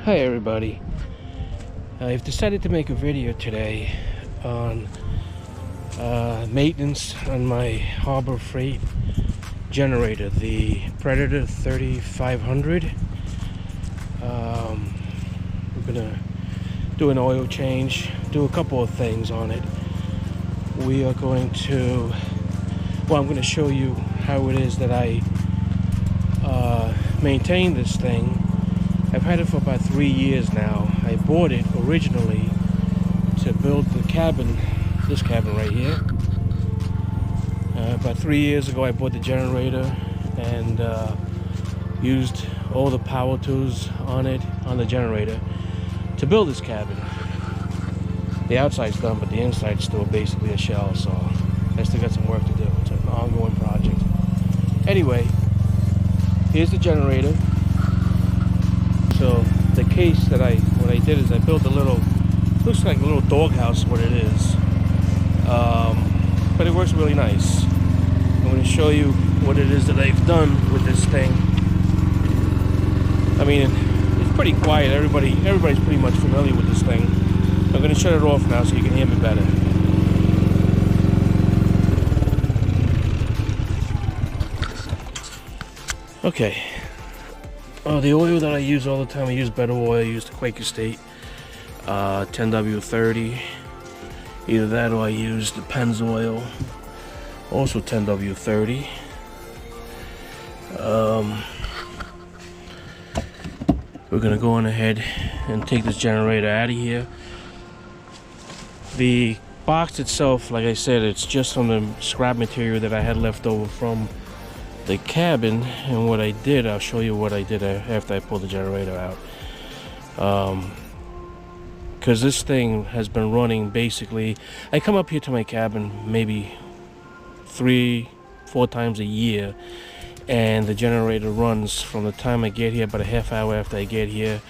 Hi everybody. I've decided to make a video today on maintenance on my Harbor Freight generator, the Predator 3500. We're gonna do an oil change, do a couple of things on it. We are going to, well, I'm going to show you how it is that I maintain this thing. I've had it for about 3 years now. I bought it originally to build the cabin, this cabin right here. About 3 years ago I bought the generator and used all the power tools on it, on the generator, to build this cabin. The outside's done, but the inside's still basically a shell, so I still got some work to do. It's an ongoing project. Anyway, here's the generator. So the case that what I did is I built a little, looks like a little doghouse, what it is, but it works really nice. I'm going to show you what it is that I've done with this thing. I mean, it's pretty quiet. Everybody's pretty much familiar with this thing. I'm going to shut it off now so you can hear me better. Okay. The oil that I use all the time, I use better oil. I use the Quaker State 10W30. Either that or I use the Pennzoil, also 10W30. We're gonna go on ahead and take this generator out of here. The box itself, like I said, it's just from the scrap material that I had left over from the cabin. And what I did, I'll show you what I did after I pulled the generator out. Because this thing has been running basically, I come up here to my cabin maybe 3-4 times a year, and the generator runs from the time I get here, about a half hour after I get here,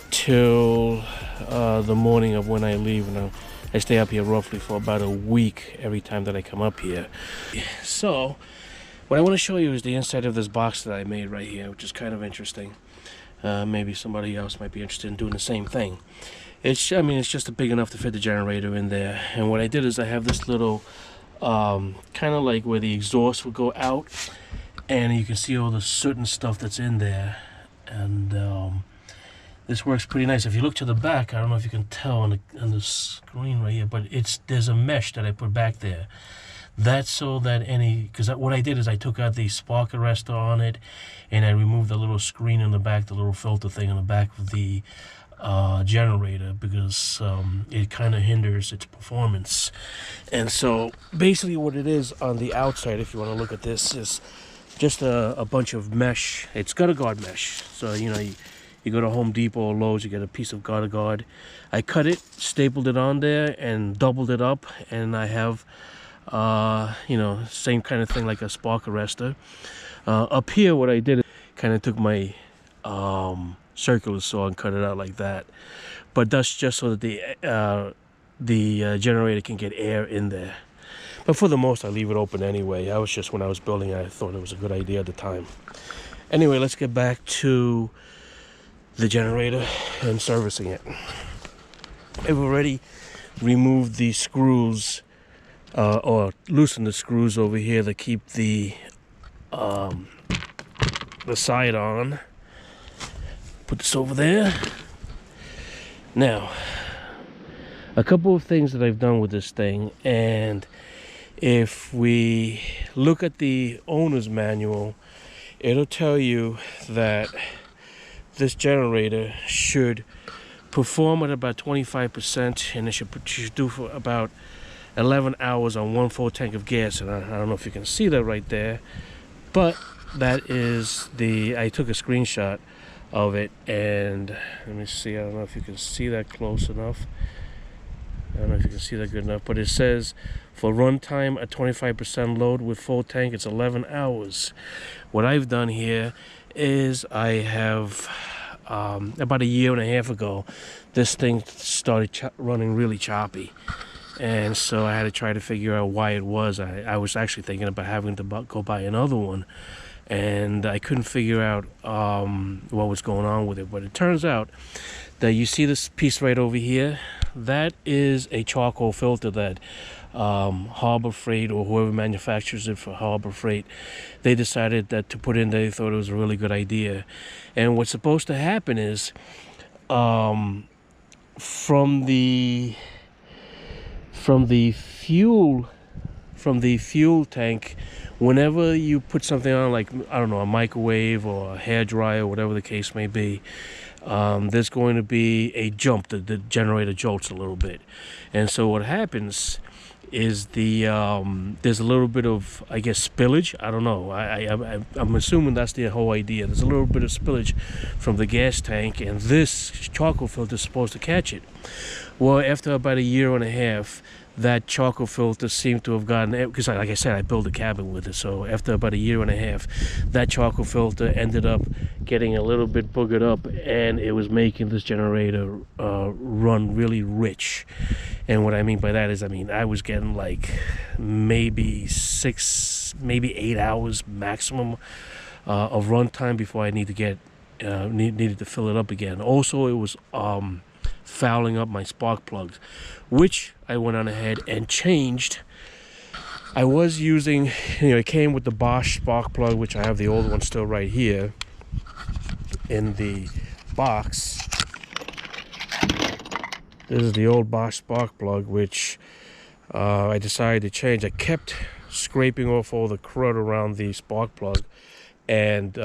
till the morning of when I leave. And I stay up here roughly for about a week every time that I come up here. So what I want to show you is the inside of this box that I made right here, which is kind of interesting. Maybe somebody else might be interested in doing the same thing. It's just big enough to fit the generator in there. And what I did is I have this little, kind of like where the exhaust will go out, and you can see all the soot and stuff that's in there. And this works pretty nice. If you look to the back, I don't know if you can tell on the screen right here, but there's a mesh that I put back there. That's so that because what I did is I took out the spark arrestor on it, and I removed the little screen in the back, the little filter thing on the back of the generator, because it kind of hinders its performance. And so basically what it is on the outside, if you want to look at this, is just a bunch of mesh. It's gutter guard mesh. So you go to Home Depot or Lowe's, you get a piece of gutter guard. I cut it, stapled it on there, and doubled it up, and I have same kind of thing like a spark arrestor. Up here what I did is kind of took my circular saw and cut it out like that, but that's just so that the generator can get air in there. But for the most, I leave it open anyway. When I was building it, I thought it was a good idea at the time. Anyway, let's get back to the generator and servicing it. I've already removed the screws, or loosened the screws over here to keep the side on. Put this over there. Now, a couple of things that I've done with this thing, and if we look at the owner's manual, it'll tell you that this generator should perform at about 25%, and it should do for about 11 hours on 1 full tank of gas. And I don't know if you can see that right there, but that is I took a screenshot of it, and let me see, I don't know if you can see that close enough. I don't know if you can see that good enough, but it says for runtime at 25% load with full tank, it's 11 hours. What I've done here is I have, about a year and a half ago, this thing started running really choppy. And so I had to try to figure out why it was. I was actually thinking about having to go buy another one. and I couldn't figure out what was going on with it. But it turns out that you see this piece right over here, that is a charcoal filter that Harbor Freight, or whoever manufactures it for Harbor Freight, they decided that to put in, they thought it was a really good idea. And what's supposed to happen is from the fuel tank, whenever you put something on, like, I don't know, a microwave or a hair dryer, whatever the case may be, there's going to be a jump. The generator jolts a little bit. And so what happens is there's a little bit of, I guess, spillage. I don't know. I'm assuming that's the whole idea. There's a little bit of spillage from the gas tank, and this charcoal filter is supposed to catch it. Well, after about a year and a half, that charcoal filter seemed to have gotten, because like I said, I built a cabin with it, so after about a year and a half, that charcoal filter ended up getting a little bit boogered up, and it was making this generator run really rich. And what I mean by that is, I was getting like maybe 8 hours maximum of runtime before I needed to fill it up again. Also, it was fouling up my spark plugs, which I went on ahead and changed. I was using, it came with the Bosch spark plug, which I have the old one still right here in the box. This is the old Bosch spark plug, which I decided to change. I kept scraping off all the crud around the spark plug, and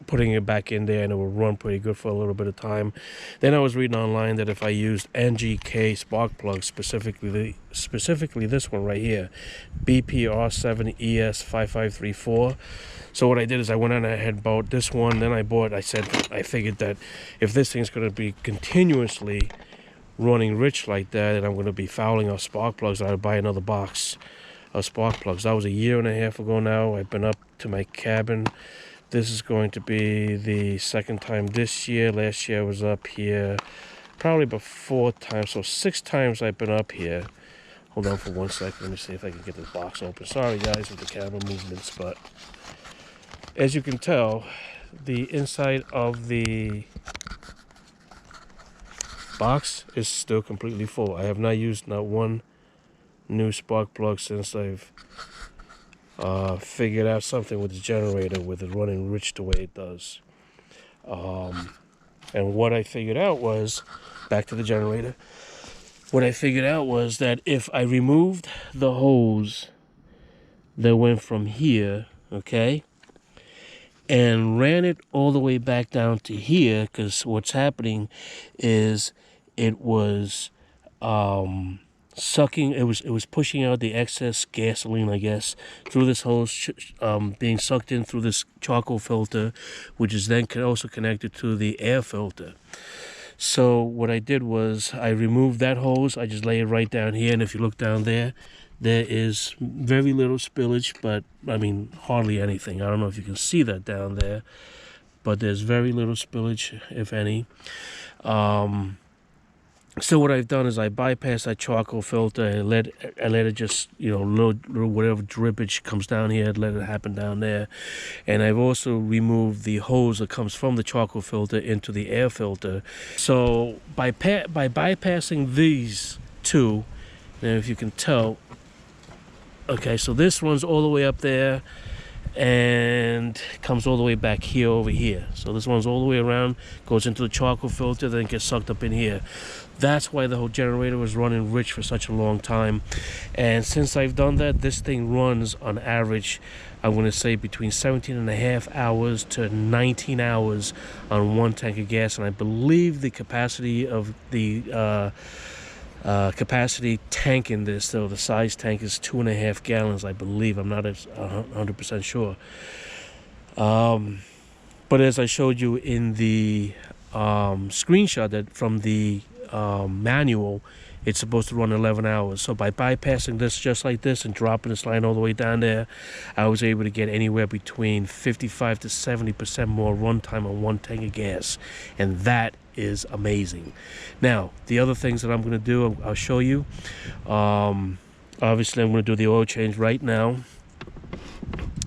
putting it back in there, and it will run pretty good for a little bit of time. Then I was reading online that if I used NGK spark plugs, specifically this one right here, BPR7ES5534. So what I did is I went on ahead and bought this one. Then I figured that if this thing's going to be continuously running rich like that, and I'm going to be fouling our spark plugs, I would buy another box of spark plugs. That was a year and a half ago now. I've been up to my cabin. This is going to be the second time this year. Last year I was up here probably about 4 times. So 6 times I've been up here. Hold on for 1 second. Let me see if I can get this box open. Sorry guys with the camera movements, but as you can tell, the inside of the box is still completely full. I have not used not one new spark plug since I've figured out something with the generator, with it running rich the way it does. And what I figured out was, back to the generator, what I figured out was that if I removed the hose that went from here, okay, and ran it all the way back down to here, because what's happening is it was sucking, it was pushing out the excess gasoline, I guess, through this hose, being sucked in through this charcoal filter, which is then also connected to the air filter. So what I did was I removed that hose. I just lay it right down here, and if you look down there, there is very little spillage, but hardly anything. I don't know if you can see that down there, but there's very little spillage, if any. So what I've done is I bypass that charcoal filter and let it just, little whatever drippage comes down here, let it happen down there. And I've also removed the hose that comes from the charcoal filter into the air filter. So by bypassing these two, and if you can tell, okay, so this runs all the way up there and comes all the way back here over here. So this runs all the way around, goes into the charcoal filter, then gets sucked up in here. That's why the whole generator was running rich for such a long time. And since I've done that, this thing runs on average, I'm going to say between 17.5 hours to 19 hours on 1 tank of gas. And I believe the capacity of the capacity tank in this, though, the size tank is 2.5 gallons, I believe. I'm not 100% sure. But as I showed you in the screenshot that from the manual, it's supposed to run 11 hours. So by bypassing this just like this and dropping this line all the way down there, I was able to get anywhere between 55 to 70% more runtime on 1 tank of gas, and that is amazing. Now, the other things that I'm going to do, I'll show you. Obviously, I'm going to do the oil change right now.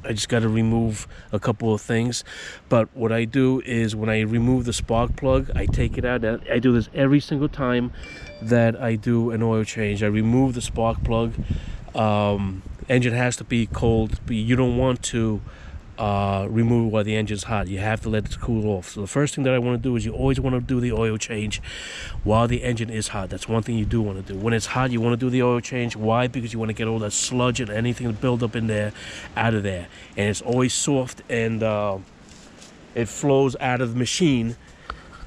I just got to remove a couple of things. But what I do is when I remove the spark plug, I take it out. I do this every single time that I do an oil change. I remove the spark plug. Engine has to be cold. You don't want to remove it while the engine's hot. You have to let it cool off. So the first thing that I want to do is you always want to do the oil change while the engine is hot. That's one thing you do want to do. When it's hot, you want to do the oil change. Why? Because you want to get all that sludge and anything to build up in there out of there. And it's always soft, and it flows out of the machine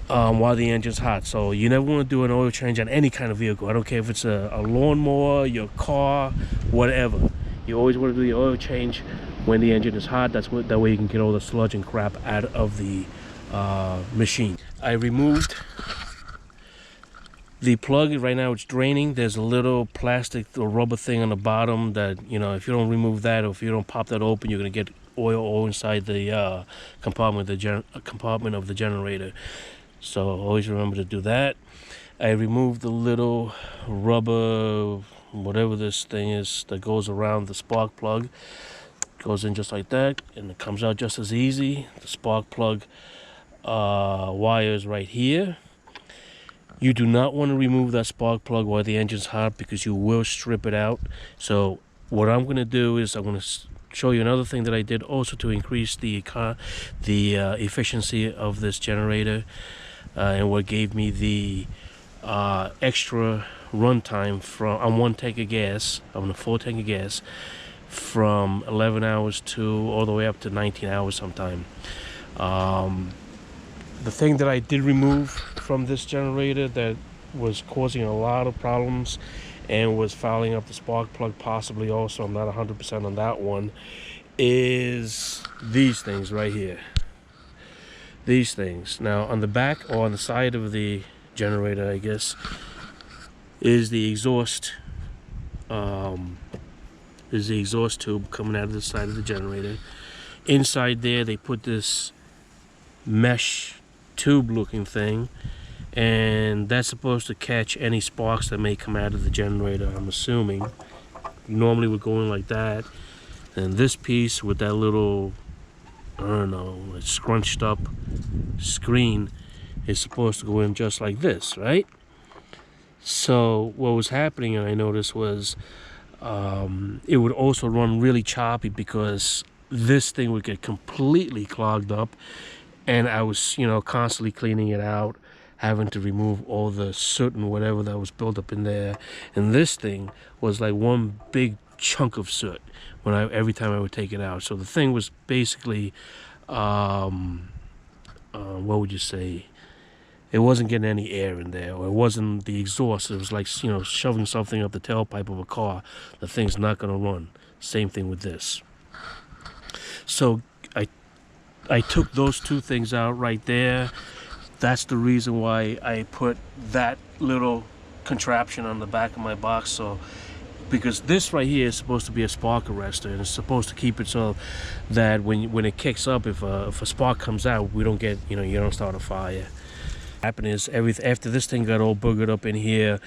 while the engine's hot. So you never want to do an oil change on any kind of vehicle. I don't care if it's a lawnmower, your car, whatever. You always want to do the oil change when the engine is hot. That way you can get all the sludge and crap out of the machine. I removed the plug. Right now it's draining. There's a little plastic or rubber thing on the bottom that, you know, if you don't remove that, or if you don't pop that open, you're going to get oil all inside the compartment of the generator. So always remember to do that. I removed the little rubber, whatever this thing is that goes around the spark plug. Goes in just like that, and it comes out just as easy. The spark plug wire is right here. You do not want to remove that spark plug while the engine's hot, because you will strip it out. So what I'm going to do is I'm going to show you another thing that I did also to increase the efficiency of this generator, and what gave me the extra run time on one tank of gas, on a full tank of gas, from 11 hours to all the way up to 19 hours sometime. The thing that I did remove from this generator that was causing a lot of problems and was fouling up the spark plug possibly also, I'm not 100% on that one, is these things right here. These things. Now on the back, or on the side of the generator, I guess, is the exhaust tube coming out of the side of the generator. Inside there they put this mesh tube looking thing, and that's supposed to catch any sparks that may come out of the generator, I'm assuming. Normally would go in like that, and this piece with that little, I don't know, scrunched up screen is supposed to go in just like this, right? So what was happening, and I noticed, was it would also run really choppy because this thing would get completely clogged up, and I was, you know, constantly cleaning it out, having to remove all the soot and whatever that was built up in there. And this thing was like one big chunk of soot every time I would take it out. So the thing was basically, what would you say? It wasn't getting any air in there, or it wasn't the exhaust. It was like, you know, shoving something up the tailpipe of a car. The thing's not going to run. Same thing with this. So I took those two things out right there. That's the reason why I put that little contraption on the back of my box. So, because this right here is supposed to be a spark arrestor, and it's supposed to keep it so that when it kicks up, if a spark comes out, we don't get, you know, you don't start a fire. Happen is after this thing got all boogered up in here,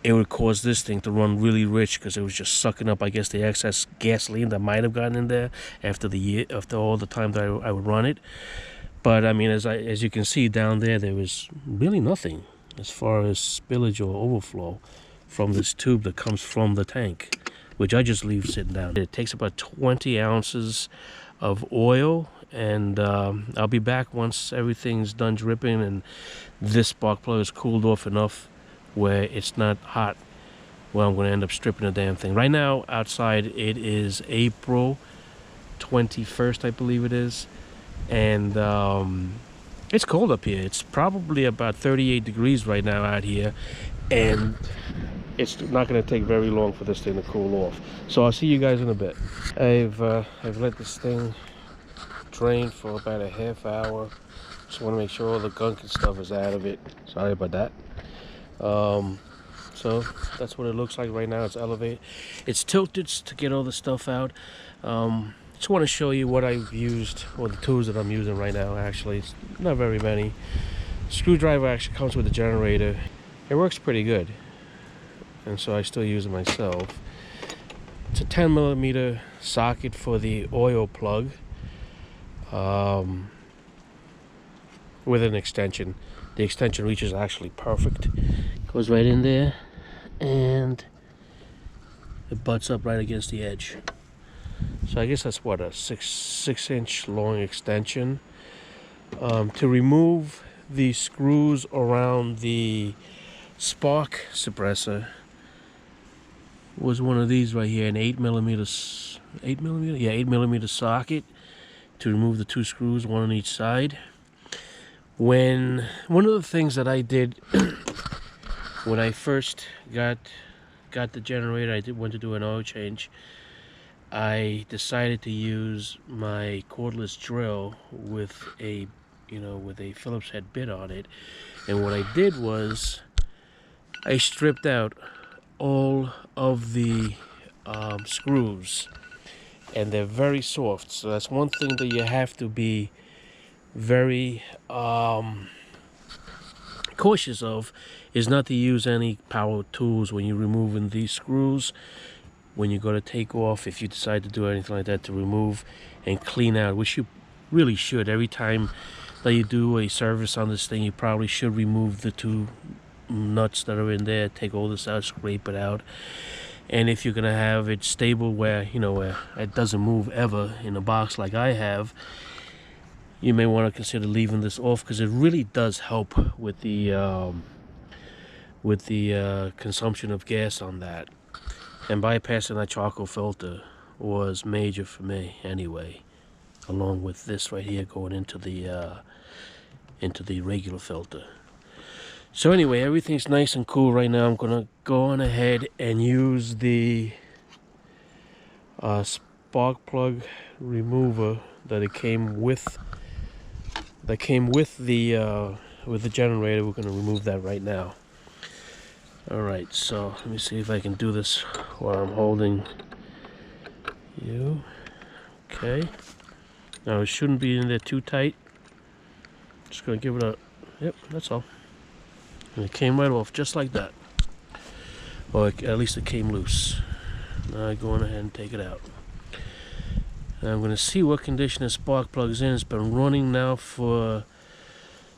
it would cause this thing to run really rich, because it was just sucking up, I guess, the excess gasoline that might have gotten in there after all the time that I would run it. But I mean, as you can see down there was really nothing as far as spillage or overflow from this tube that comes from the tank, which I just leave sitting down. It takes about 20 ounces of oil, and I'll be back once everything's done dripping and this spark plug is cooled off enough where it's not hot. Well, I'm going to end up stripping the damn thing. Right now outside it is April 21st, I believe it is, and it's cold up here. It's probably about 38 degrees right now out here, and it's not going to take very long for this thing to cool off. So I'll see you guys in a bit. I've let this thing drain for about a half hour. Just want to make sure all the gunk and stuff is out of it. Sorry about that. So that's what it looks like right now. It's elevated. It's tilted to get all the stuff out. Just want to show you what I've used, or the tools that I'm using right now. Actually, it's not very many. Screwdriver actually comes with the generator. It works pretty good, and so I still use it myself. It's a 10mm socket for the oil plug, with an extension. The extension reach is actually perfect. Goes right in there, and it butts up right against the edge. So I guess that's what, a 6-inch long extension. To remove the screws around the spark suppressor was one of these right here, an 8mm socket to remove the 2 screws, one on each side. One of the things that I did when I first got the generator, I went to do an oil change. I decided to use my cordless drill with a Phillips head bit on it, and what I did was I stripped out all of the screws, and they're very soft. So that's one thing that you have to be very cautious of, is not to use any power tools when you're removing these screws. When you go to take off, if you decide to do anything like that, to remove and clean out, which you really should. Every time that you do a service on this thing, you probably should remove the 2 nuts that are in there, take all this out, scrape it out. And if you're gonna have it stable where where it doesn't move ever in a box like I have, you may want to consider leaving this off, because it really does help with the consumption of gas on that. And bypassing that charcoal filter was major for me anyway, along with this right here going into the regular filter. So anyway, everything's nice and cool right now. I'm gonna go on ahead and use the spark plug remover that came with the generator. We're gonna remove that right now. Alright, so let me see if I can do this while I'm holding you. Okay. Now it shouldn't be in there too tight. Just gonna give it a, yep, that's all. And it came right off just like that. Or at least it came loose. Now I'm going ahead and take it out. And I'm gonna see what condition the spark plug's in. It's been running now for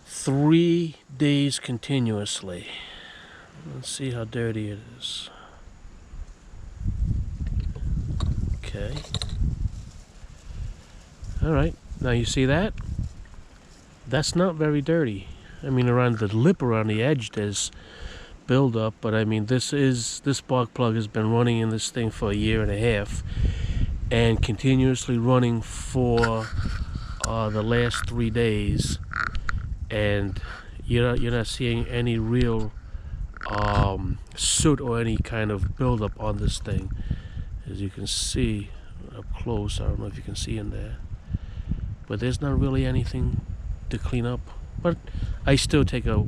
3 days continuously. Let's see how dirty it is. Okay. Alright, now you see that? That's not very dirty. I mean, around the lip, around the edge, there's buildup, but I mean, this spark plug has been running in this thing for 1.5 years, and continuously running for the last 3 days, and you're not seeing any real soot or any kind of buildup on this thing. As you can see up close, I don't know if you can see in there, but there's not really anything to clean up. But I still take a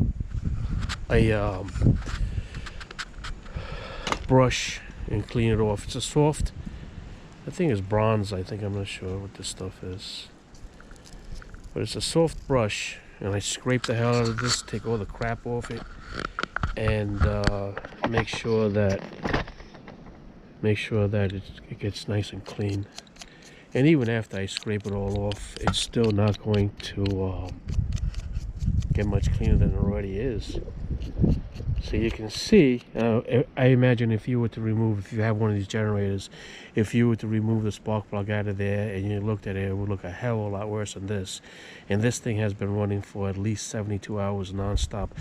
brush and clean it off. It's a soft, I think it's bronze, I'm not sure what this stuff is, but it's a soft brush, and I scrape the hell out of this, take all the crap off it, and make sure that it gets nice and clean. And even after I scrape it all off, it's still not going to get much cleaner than it already is. So you can see, I imagine if you have one of these generators, if you were to remove the spark plug out of there and you looked at it, it would look a hell of a lot worse than this. And this thing has been running for at least 72 hours non-stop.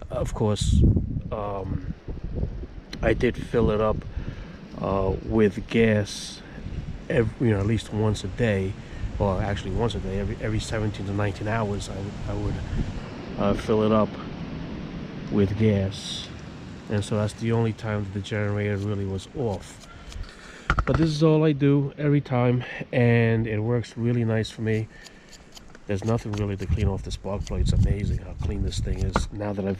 Of course, I did fill it up with gas at least once a day, or actually once a day, every 17 to 19 hours I would fill it up with gas. And so that's the only time that the generator really was off. But this is all I do every time, and it works really nice for me. There's nothing really to clean off the spark plug. It's amazing how clean this thing is now that I've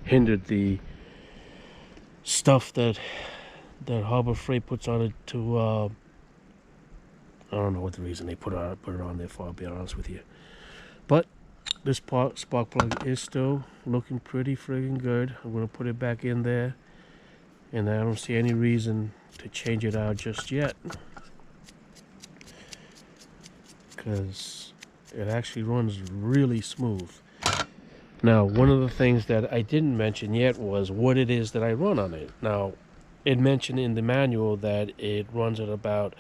hindered the stuff that Harbor Freight puts on it to I don't know what the reason they put it on there for, I'll be honest with you. But this spark plug is still looking pretty friggin' good. I'm going to put it back in there, and I don't see any reason to change it out just yet, because it actually runs really smooth. Now, one of the things that I didn't mention yet was what it is that I run on it. Now, it mentioned in the manual that it runs at about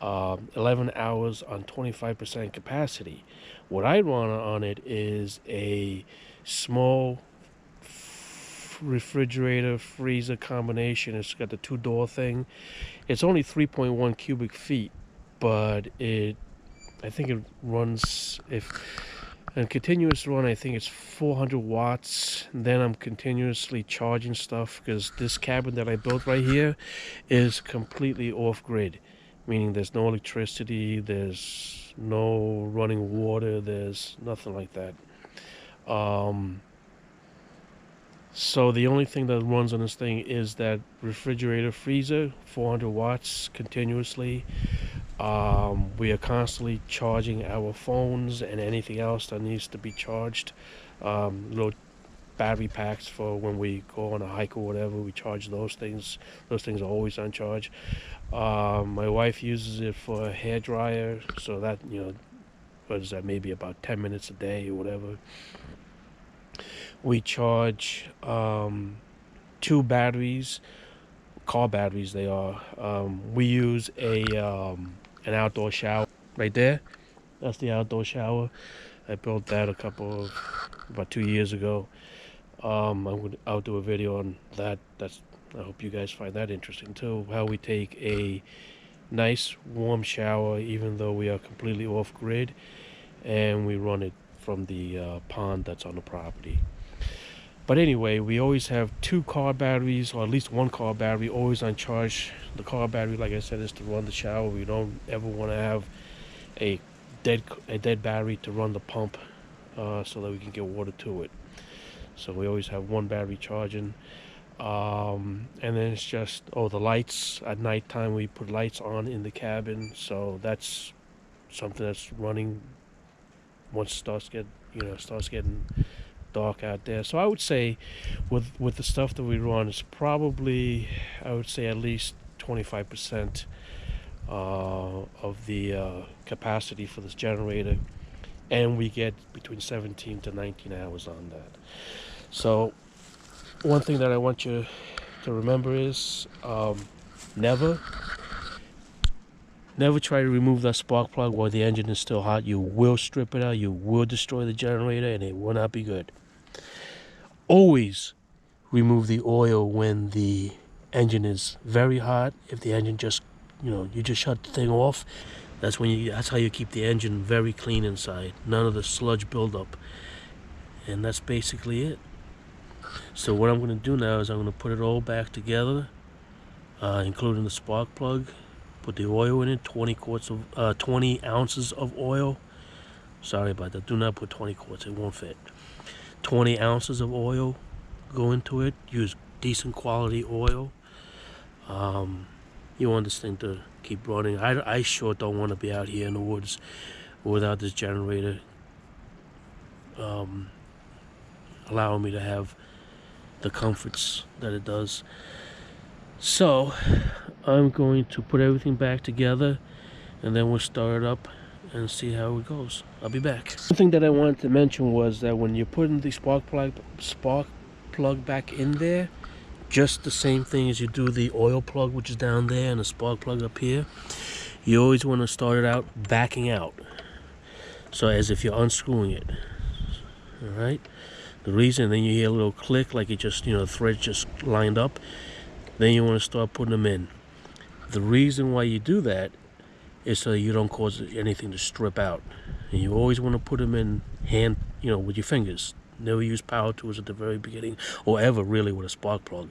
11 hours on 25% capacity. What I run on it is a small refrigerator freezer combination. It's got the 2-door thing. It's only 3.1 cubic feet, but I think it runs, if in continuous run, I think it's 400 watts. Then I'm continuously charging stuff, because this cabin that I built right here is completely off grid, meaning there's no electricity, there's no running water, there's nothing like that. So the only thing that runs on this thing is that refrigerator freezer, 400 watts continuously. We are constantly charging our phones and anything else that needs to be charged. Little battery packs for when we go on a hike or whatever, we charge those things. Those things are always on charge. My wife uses it for a hair dryer, so that, what is that, maybe about 10 minutes a day or whatever. We charge 2 batteries, car batteries they are. We use an outdoor shower right there. That's the outdoor shower. I built that about 2 years ago. I'll do a video on that. I hope you guys find that interesting too, how we take a nice warm shower even though we are completely off grid, and we run it from the pond that's on the property. But anyway, we always have 2 car batteries, or at least 1 car battery always on charge. The car battery, like I said, is to run the shower. We don't ever want to have a dead battery to run the pump, so that we can get water to it. So we always have 1 battery charging. And then it's just, the lights at nighttime. We put lights on in the cabin, so that's something that's running once it starts getting dark out there. So I would say with the stuff that we run, it's probably, I would say, at least 25% of the capacity for this generator, and we get between 17 to 19 hours on that. So one thing that I want you to remember is never try to remove that spark plug while the engine is still hot. You will strip it out, you will destroy the generator, and it will not be good. Always remove the oil when the engine is very hot. If the engine just, you just shut the thing off, that's how you keep the engine very clean inside. None of the sludge buildup. And that's basically it. So what I'm going to do now is I'm going to put it all back together, including the spark plug. Put the oil in it, 20 ounces of oil. Sorry about that. Do not put 20 quarts. It won't fit. 20 ounces of oil go into it. Use decent quality oil. You want this thing to keep running. I sure don't want to be out here in the woods without this generator allowing me to have the comforts that it does. So I'm going to put everything back together, and then we'll start it up and see how it goes. I'll be back. One thing that I wanted to mention was that when you're putting the spark plug back in there, just the same thing as you do the oil plug, which is down there, and the spark plug up here, you always want to start it out backing out, so as if you're unscrewing it. All right. The reason, then you hear a little click like it just, the thread just lined up. Then you want to start putting them in. The reason why you do that is so you don't cause anything to strip out. And you always want to put them in hand, with your fingers. Never use power tools at the very beginning, or ever really with a spark plug.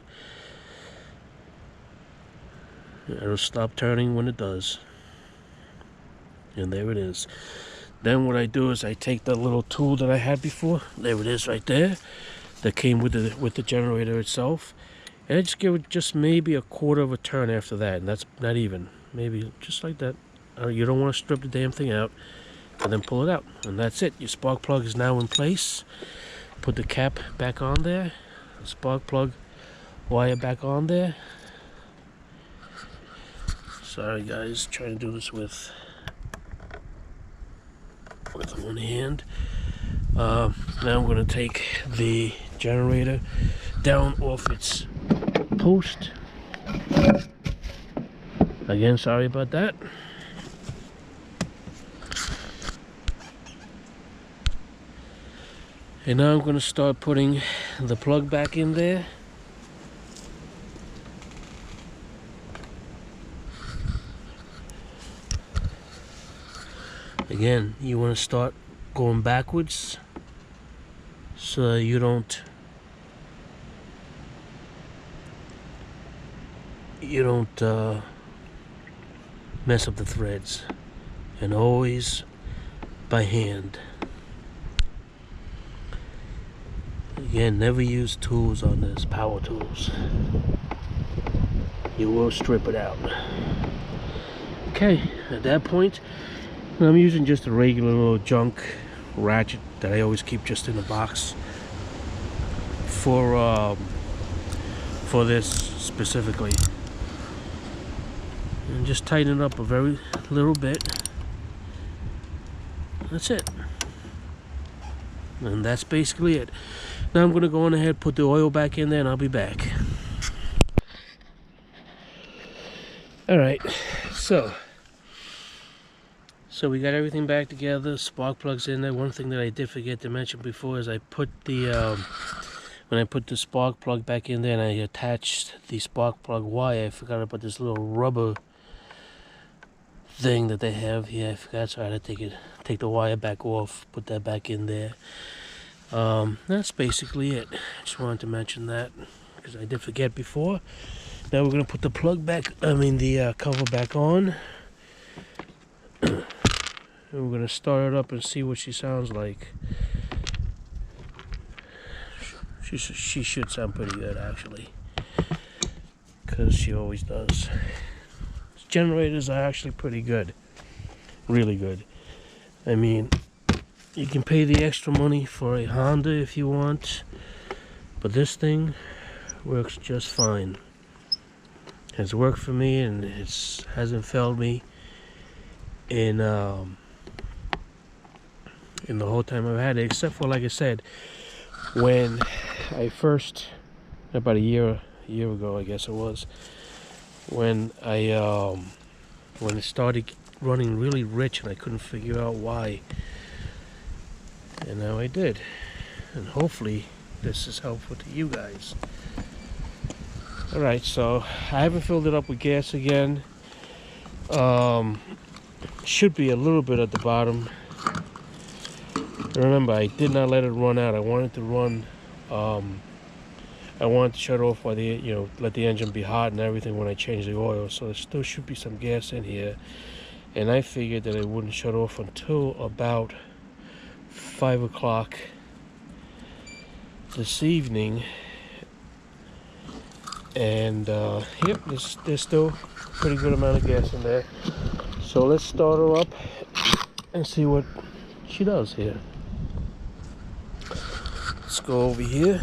It'll stop turning when it does. And there it is. Then what I do is I take that little tool that I had before. There it is right there. That came with the generator itself. And I just give it just maybe a quarter of a turn after that. And that's not even. Maybe just like that. You don't want to strip the damn thing out. And then pull it out. And that's it. Your spark plug is now in place. Put the cap back on there. Spark plug wire back on there. Sorry guys, trying to do this with one hand. Now I'm going to take the generator down off its post. Again, sorry about that. And now I'm going to start putting the plug back in there. Again, you want to start going backwards so you don't mess up the threads, and always by hand. Again, never use tools on this, power tools. You will strip it out. Okay, at that point, I'm using just a regular little junk ratchet that I always keep just in the box for this specifically, and just tighten it up a very little bit. That's it, and that's basically it. Now I'm gonna go on ahead, put the oil back in there, and I'll be back. All right, so we got everything back together. Spark plugs in there. One thing that I did forget to mention before is I put the when I put the spark plug back in there and I attached the spark plug wire, I forgot about this little rubber thing that they have here. I forgot, so I had to take the wire back off, put that back in there. That's basically it. Just wanted to mention that because I did forget before. Now we're gonna put the plug back, the cover back on. And we're gonna start it up and see what she sounds like. She should sound pretty good, actually, because she always does. Generators are actually pretty good, really good. I mean, you can pay the extra money for a Honda if you want, but this thing works just fine. It's worked for me, and it hasn't failed me in the whole time I've had it, except for, like I said, when I first, about a year ago, I guess it was, when it started running really rich and I couldn't figure out why, and now I did, and hopefully this is helpful to you guys. All right, so I haven't filled it up with gas again. Should be a little bit at the bottom. Remember, I did not let it run out. I wanted to run, I wanted to shut off while let the engine be hot and everything when I change the oil. So there still should be some gas in here. And I figured that it wouldn't shut off until about 5 o'clock this evening. And yep, there's still a pretty good amount of gas in there. So let's start her up and see what she does here. Let's go over here.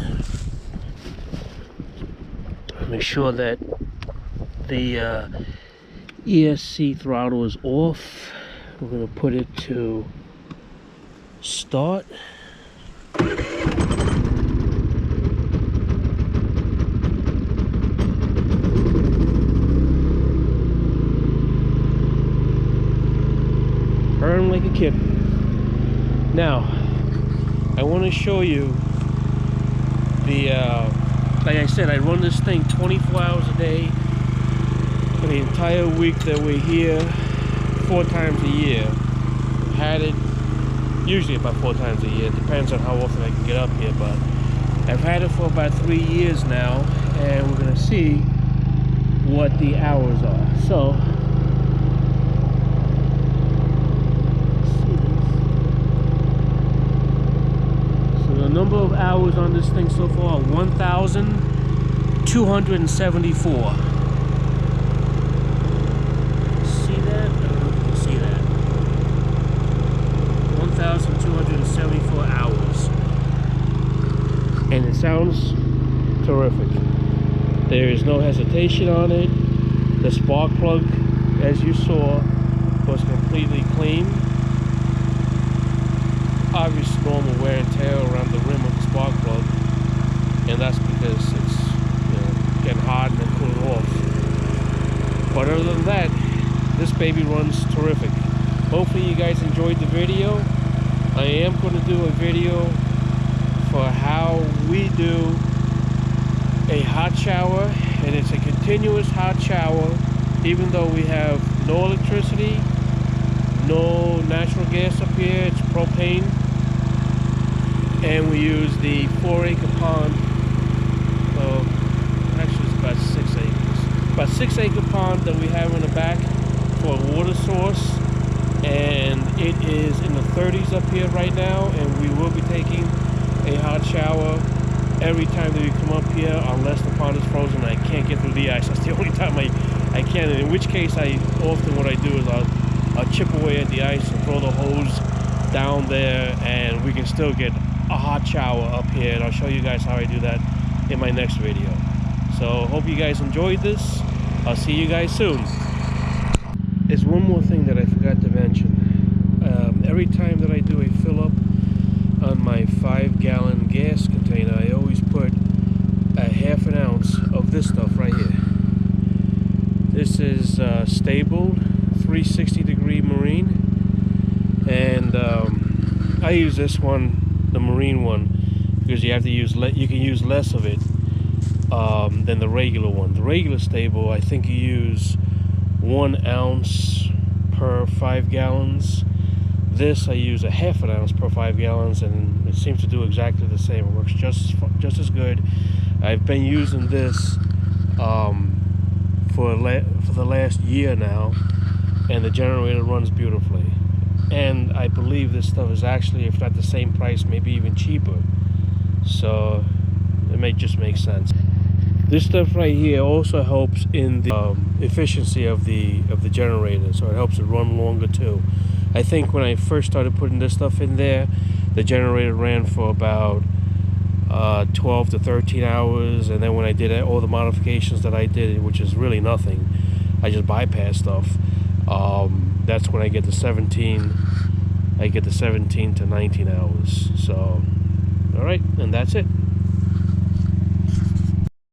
Make sure that the ESC throttle is off. We're going to put it to start. Burn like a kid. Now, I want to show you the, like I said, I run this thing 24 hours a day for the entire week that we're here, 4 times a year. Had it usually about 4 times a year, depends on how often I can get up here, but I've had it for about 3 years now, and we're going to see what the hours are. So, the number of hours on this thing so far are 1,274. See that? I don't know if you can see that. 1,274 hours. And it sounds terrific. There is no hesitation on it. The spark plug as you saw, was completely clean. Obvious normal wear and tear around the rim of the spark plug, and that's because it's, you know, getting hot and then cooling off. But other than that, this baby runs terrific. Hopefully you guys enjoyed the video. I am going to do a video for how we do a hot shower, and it's a continuous hot shower even though we have no electricity, no natural gas up here. It's propane, and we use the 4-acre pond. Well, actually it's about 6 acres, about 6-acre pond that we have in the back for a water source, and it is in the 30s up here right now, and we will be taking a hot shower every time that we come up here, unless the pond is frozen and I can't get through the ice. That's the only time I can, in which case what I do is I'll chip away at the ice and throw the hose down there, and we can still get a hot shower up here, and I'll show you guys how I do that in my next video. So hope you guys enjoyed this. I'll see you guys soon. There's one more thing that I forgot to mention. Every time that I do a fill up on my 5-gallon gas container, I always put a ½ ounce of this stuff right here. This is sta-bil 360-degree marine, and I use this one, the marine one, because you have to use you can use less of it than the regular one. The regular sta-bil, I think you use 1 ounce per 5 gallons. This I use a ½ ounce per 5 gallons, and it seems to do exactly the same. It works just as good. I've been using this for the last year now, and the generator runs beautifully. And I believe this stuff is actually, if not the same price, maybe even cheaper. So it may just make sense. This stuff right here also helps in the efficiency of the generator, so it helps it run longer too. I think when I first started putting this stuff in there, the generator ran for about 12 to 13 hours, and then when I did all the modifications that I did, which is really nothing, I just bypass stuff, that's when I get the 17 to 19 hours. So alright, and that's it.